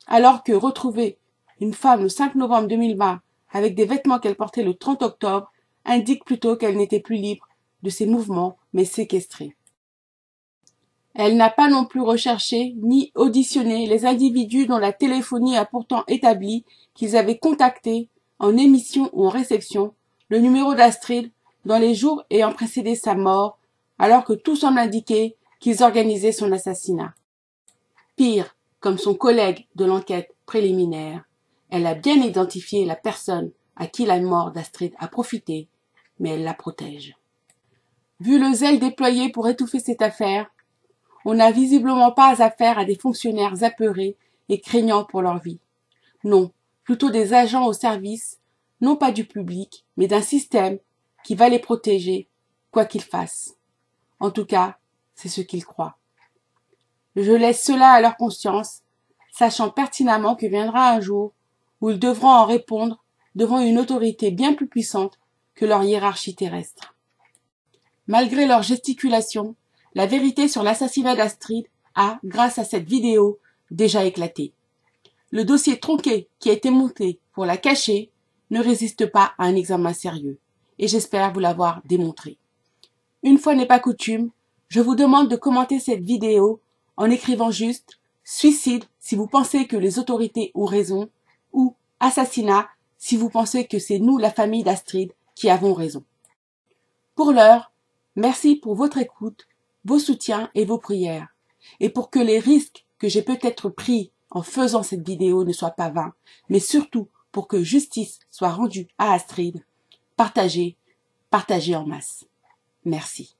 alors que retrouver une femme le 5 novembre 2020 avec des vêtements qu'elle portait le 30 octobre indique plutôt qu'elle n'était plus libre de ses mouvements, mais séquestrée. Elle n'a pas non plus recherché ni auditionné les individus dont la téléphonie a pourtant établi qu'ils avaient contacté, en émission ou en réception, le numéro d'Astrid dans les jours ayant précédé sa mort, alors que tout semble indiquer qu'ils organisaient son assassinat. Pire, comme son collègue de l'enquête préliminaire, elle a bien identifié la personne à qui la mort d'Astrid a profité, mais elle la protège. Vu le zèle déployé pour étouffer cette affaire, on n'a visiblement pas affaire à des fonctionnaires apeurés et craignants pour leur vie. Non, plutôt des agents au service, non pas du public, mais d'un système qui va les protéger, quoi qu'ils fassent. En tout cas, c'est ce qu'ils croient. Je laisse cela à leur conscience, sachant pertinemment que viendra un jour où ils devront en répondre devant une autorité bien plus puissante que leur hiérarchie terrestre. Malgré leurs gesticulations, la vérité sur l'assassinat d'Astrid a, grâce à cette vidéo, déjà éclaté. Le dossier tronqué qui a été monté pour la cacher ne résiste pas à un examen sérieux, et j'espère vous l'avoir démontré. Une fois n'est pas coutume, je vous demande de commenter cette vidéo en écrivant juste « suicide » si vous pensez que les autorités ont raison, ou « assassinat » si vous pensez que c'est nous, la famille d'Astrid, qui avons raison. Pour l'heure, merci pour votre écoute, vos soutiens et vos prières. Et pour que les risques que j'ai peut-être pris en faisant cette vidéo ne soient pas vains, mais surtout pour que justice soit rendue à Astrid, partagez en masse. Merci.